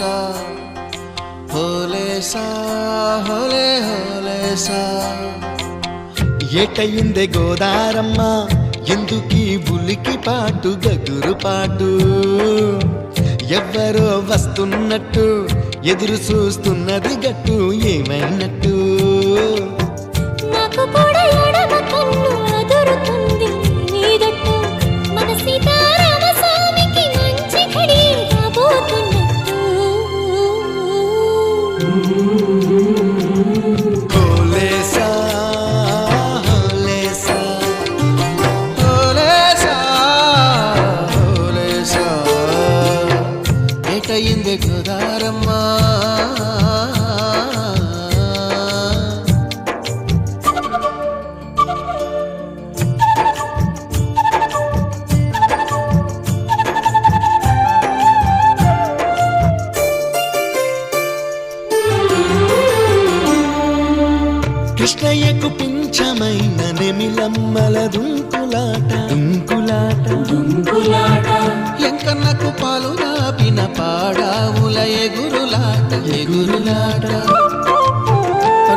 హోలేసా హోలేసా హోలే హోలేసా. ఏటయిందే గోదారమ్మ ఎందుకీ ఉలికి పాటు గగురు పాటు, ఎవ్వరో వస్తున్నట్టు ఎదురు చూస్తున్నది గట్టు ఏమైనట్టు. నాకు కూడా ఎడమ కన్ను అదురుతుంది నీదట్టు, మన సీతారామ స్వామికి మంచి ఘడి రాబోతున్నట్టు. హోలేసా హోలేసా హోలేసా హోలేసా. ఏటయిందే గోదారమ్మ కృష్ణయ్యకు పింఛమైన నెమిలమ్మల దుంకులాట దుంకులాట దుంకులాట, ఎంకన్నకు పాలు రాపిన పాడావుల ఎగురులాట ఎగురులాట,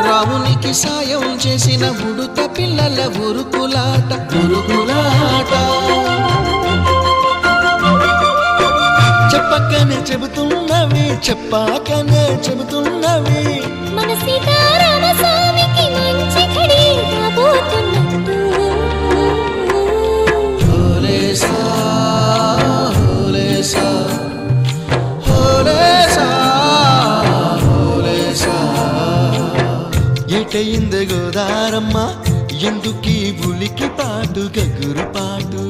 రామునికి సాయం చేసిన ఉడుత పిల్లల ఉరుకులాట ఉరుకులాట. చెప్పకనే చెబుతున్నవి చెప్పాకనే చెబుతున్నవి, మన సీతారామ స్వామికి మంచి ఘడి రాబోతున్నట్టు. హోలేసా హోలేసా హోలేసా హోలేసా. ఏటయింది గోదారమ్మ ఎందుకీ ఉలికి పాటు గగురు పాటు,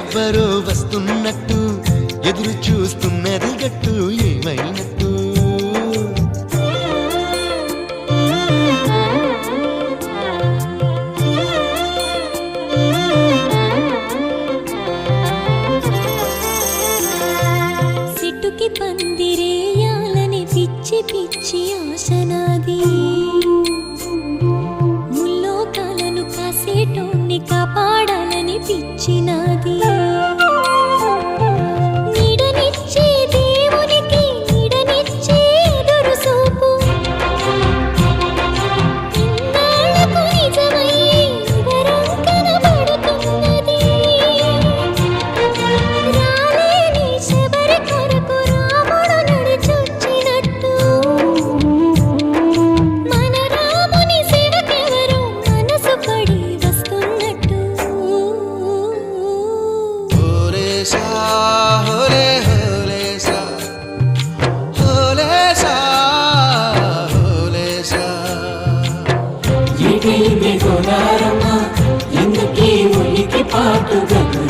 ఎవ్వరో వస్తున్నట్టు ఎదురు చూస్తున్నది గట్టు ఏమైనట్టు. సిట్టుకి పందిరేయాలని పిచ్చి పిచ్చి ఆశనాది, ముల్లోకాలను కాసేటోన్ని కాపాడాలని పిచ్చినాది. నీడనిచ్చే దేవునికి నీడనిచ్చే ఎదురు చూపు, ఇన్నాళ్లకు నిజమయ్యే వరం కనబడుతున్నది. రాలేని శబరి కొరకు రాముడు నడిచొచ్చినట్టు, మన రాముని సేవకెవరు మనసు పడి వస్తున్నట్టు. హోలేసా హోలే హోలేసా హోలేసా హోలేసా. ఏటైందే గోదారమ్మ ఎందుకీ ఉలికి పాటు గగురు